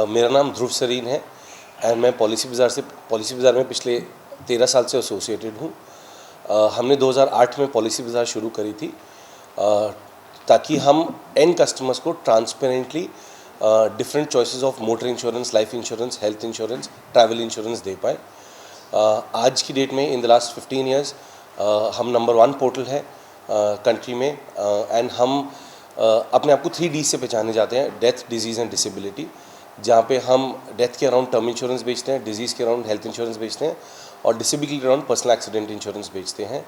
मेरा नाम ध्रुव सरीन है एंड मैं पॉलिसी बाज़ार में पिछले 13 साल से एसोसिएटेड हूँ। हमने 2008 में पॉलिसी बाज़ार शुरू करी थी ताकि हम एंड कस्टमर्स को transparently different choices of motor insurance, life insurance, health insurance, travel insurance दे पाए। आज की डेट में इन द लास्ट 15 ईयर्स हम नंबर 1 पोर्टल है कंट्री में एंड हम अपने आप को 3D से पहचाने जाते हैं, डेथ, डिजीज़ एंड डिसेबिलिटी, जहाँ पे हम डेथ के अराउंड टर्म इंश्योरेंस बेचते हैं, डिजीज़ के अराउंड हेल्थ इंश्योरेंस बेचते हैं और डिसेबिलिटी के अराउंड पर्सनल एक्सीडेंट इंश्योरेंस बेचते हैं।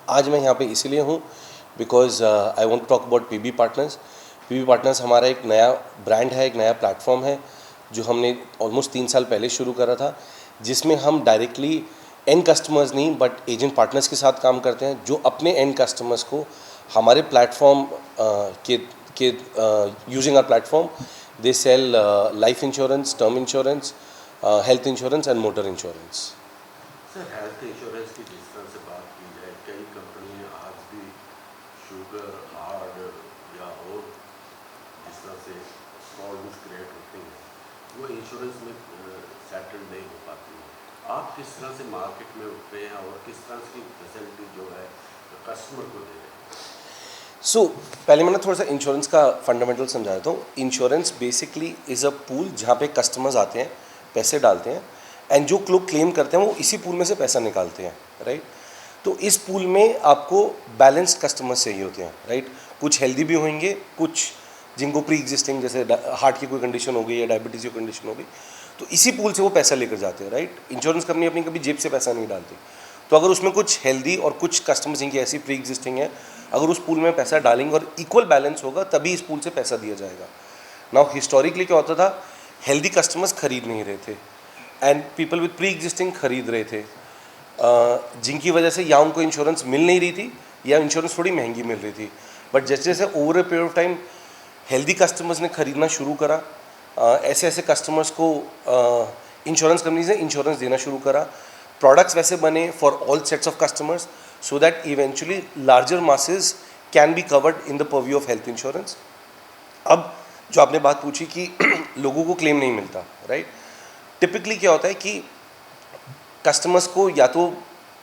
आज मैं यहाँ पे इसीलिए हूँ because I want to talk about PB partners. PB partners हमारा एक नया ब्रांड है, एक नया प्लेटफॉर्म है जो हमने ऑलमोस्ट 3 साल पहले शुरू करा था, जिसमें हम डायरेक्टली एंड कस्टमर्स नहीं बट एजेंट पार्टनर्स के साथ काम करते हैं जो अपने एंड कस्टमर्स को हमारे प्लेटफॉर्म के using our platform they sell life insurance, term insurance, health insurance and motor insurance. Sir, health insurance की जिस तरह से बात की जाए, कई कंपनियां आज भी शुगर, हार्ट या और जिस तरह से प्रॉब्लम्स क्रिएट होती हैं वो इंश्योरेंस में सेटल नहीं हो पाती हैं। आप किस तरह से मार्केट में उठते हैं और किस तरह की फैसिलिटी जो है कस्टमर को दे रहे हैं? पहले मैंने थोड़ा सा इंश्योरेंस का फंडामेंटल समझाता हूँ। Insurance basically is a pool जहाँ पे कस्टमर्स आते हैं, पैसे डालते हैं एंड जो लोग क्लेम करते हैं वो इसी पूल में से पैसा निकालते हैं, राइट। तो इस पूल में आपको बैलेंस्ड कस्टमर्स चाहिए होते हैं, राइट। कुछ हेल्दी भी होंगे, कुछ जिनको प्री एग्जिस्टिंग जैसे हार्ट की कोई कंडीशन हो गई या डायबिटीज़ की कंडीशन हो गई, तो इसी पूल से वो पैसा लेकर जाते हैं, राइट। इंश्योरेंस कंपनी अपनी कभी जेब से पैसा नहीं डालती। तो अगर उसमें कुछ हेल्दी और कुछ कस्टमर्स जिनकी ऐसी प्री एग्जिस्टिंग है, अगर उस पूल में पैसा डालेंगे और इक्वल बैलेंस होगा तभी इस पूल से पैसा दिया जाएगा। नाउ हिस्टोरिकली क्या होता था, हेल्दी कस्टमर्स खरीद नहीं रहे थे and people with pre existing खरीद रहे थे, जिनकी वजह से या उनको इंश्योरेंस मिल नहीं रही थी या इंश्योरेंस थोड़ी महंगी मिल रही थी। बट जैसे जैसे over a period of time healthy customers ने खरीदना शुरू करा, ऐसे ऐसे कस्टमर्स को इंश्योरेंस कंपनीज ने इंश्योरेंस देना शुरू करा। प्रोडक्ट्स वैसे बने for all sets of customers so that eventually larger masses can be covered in the purview of health insurance. अब जो आपने बात पूछी कि लोगों को क्लेम नहीं मिलता, राइट। टिपिकली क्या होता है कि कस्टमर्स को या तो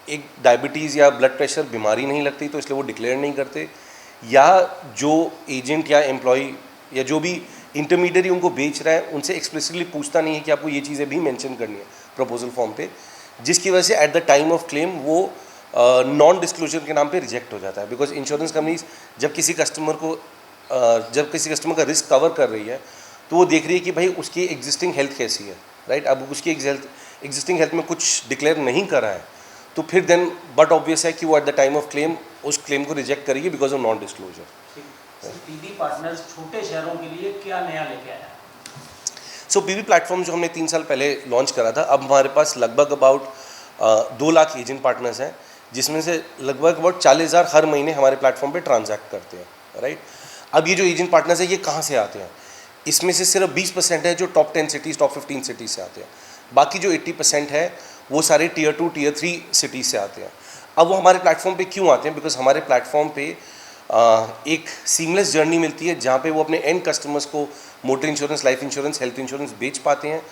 एक डायबिटीज़ या ब्लड प्रेशर बीमारी नहीं लगती तो इसलिए वो डिक्लेयर नहीं करते, या जो एजेंट या एम्प्लॉय या जो भी इंटरमीडियरी उनको बेच रहा है उनसे एक्सप्लिसिटली पूछता नहीं है कि आपको ये चीज़ें भी मेंशन करनी है प्रपोजल फॉर्म पे, जिसकी वजह से eight the time of claim वो नॉन डिस्क्लोजर के नाम पे रिजेक्ट हो जाता है। बिकॉज इंश्योरेंस कंपनीज जब किसी कस्टमर का रिस्क कवर कर रही है तो वो देख रही है कि भाई उसकी एग्जिस्टिंग हेल्थ कैसी है, राइट। अब उसकी एग्जिस्टिंग हेल्थ में कुछ डिक्लेयर नहीं करा है तो फिर देन बट ऑब्वियस है कि वो at the time of claim उस क्लेम को रिजेक्ट करेगी because of non disclosure. PB partners छोटे शहरों के लिए क्या नया लेके आया? पीबी प्लेटफॉर्म जो हमने 3 साल पहले लॉन्च करा था, अब हमारे पास लगभग अबाउट 2 लाख एजेंट पार्टनर्स हैं, जिसमें से लगभग अबाउट 40,000 हर महीने हमारे प्लेटफॉर्म पे ट्रांजैक्ट करते हैं, राइट। अब ये जो एजेंट पार्टनर्स हैं ये कहाँ से आते हैं? इसमें से सिर्फ 20% है जो टॉप 10 सिटीज़, टॉप 15 सिटीज़ से आते हैं। बाकी जो 80% है वो सारे टियर 2, टियर 3 सिटीज़ से आते हैं। अब वो हमारे प्लेटफॉर्म पे क्यों आते हैं? बिकॉज हमारे प्लेटफॉर्म पे एक सीमलेस जर्नी मिलती है जहाँ पे वो अपने एंड कस्टमर्स को motor insurance, life insurance, health insurance बेच पाते हैं।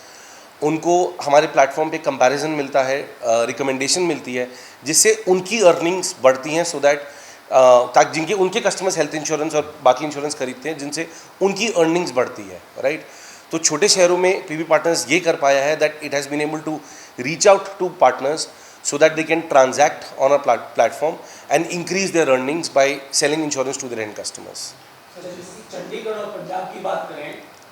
उनको हमारे प्लेटफॉर्म पे कंपैरिजन मिलता है, रिकमेंडेशन मिलती है, जिससे उनकी अर्निंग्स बढ़ती हैं, सो दैट ताकि जिनके उनके कस्टमर्स हेल्थ इंश्योरेंस और बाकी इंश्योरेंस खरीदते हैं जिनसे उनकी अर्निंग्स बढ़ती है, राइट। तो छोटे शहरों में पीबी पार्टनर्स ये कर पाया है that it has been able to reach out to partners so that they can transact on a platform and increase their earnings by selling insurance to their end customers. Chandigarh और पंजाब की बात करें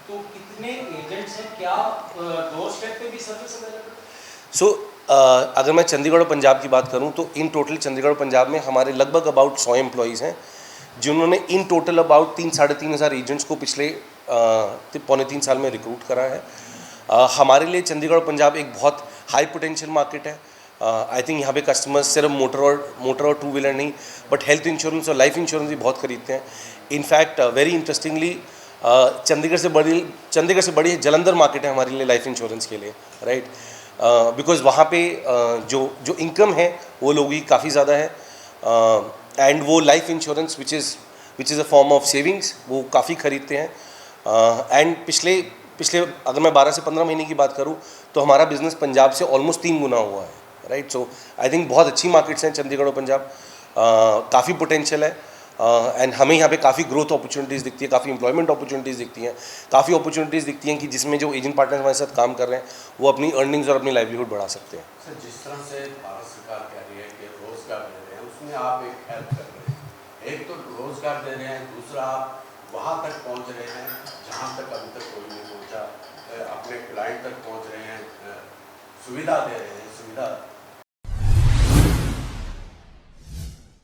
तो कितने एजेंट्स हैं, क्या डोर स्टेप पे भी सर्विस अवेलेबल? अगर मैं चंडीगढ़ और पंजाब की बात करूं तो इन टोटल चंडीगढ़ और पंजाब में हमारे लगभग अबाउट 100 एम्प्लॉयज़ हैं, जिन्होंने इन टोटल अबाउट 3-3.5 हज़ार एजेंट्स को पिछले 2.25 साल में रिक्रूट करा है। हमारे लिए चंडीगढ़ और पंजाब एक बहुत हाई पोटेंशियल मार्केट है। आई थिंक यहाँ पे कस्टमर्स सिर्फ मोटर और 2 व्हीलर नहीं बट हेल्थ इंश्योरेंस और लाइफ इंश्योरेंस भी बहुत खरीदते हैं। इनफैक्ट वेरी इंटरेस्टिंगली चंडीगढ़ से बड़ी जलंधर मार्केट है हमारे लिए लाइफ इंश्योरेंस के लिए, राइट। बिकॉज वहाँ पे जो इनकम है वो लोगों की काफ़ी ज़्यादा है एंड वो life insurance which is a form of savings वो काफ़ी खरीदते हैं। एंड पिछले पिछले अगर मैं 12 से 15 महीने की बात करूँ तो हमारा बिजनेस पंजाब से ऑलमोस्ट 3 गुना हुआ है, राइट। सो आई थिंक बहुत अच्छी मार्केट्स हैं चंडीगढ़ और पंजाब, काफ़ी पोटेंशियल है, एंड हमें यहाँ पे काफ़ी ग्रोथ अपॉर्चुनिटीज़ दिखती है, काफ़ी एम्प्लॉयमेंट अपॉर्चुनिटीज़ दिखती हैं, काफ़ी अपॉर्चुनिटीज़ दिखती हैं कि जिसमें जो एजेंट पार्टनर हमारे साथ काम कर रहे हैं वो अपनी अर्निंग्स और अपनी लाइवलीहुड बढ़ा सकते हैं। सर, जिस तरह से भारत सरकार कह रही है कि रोजगार दे रहे हैं, उसमें आप एक हेल्प कर रहे हैं। एक तो रोजगार दे रहे हैं, दूसरा आप वहाँ तक पहुँच रहे हैं जहाँ तक अभी तक कोई नहीं पहुँचा, अपने क्लाइंट तक पहुँच रहे हैं, सुविधा दे रहे हैं, सुविधा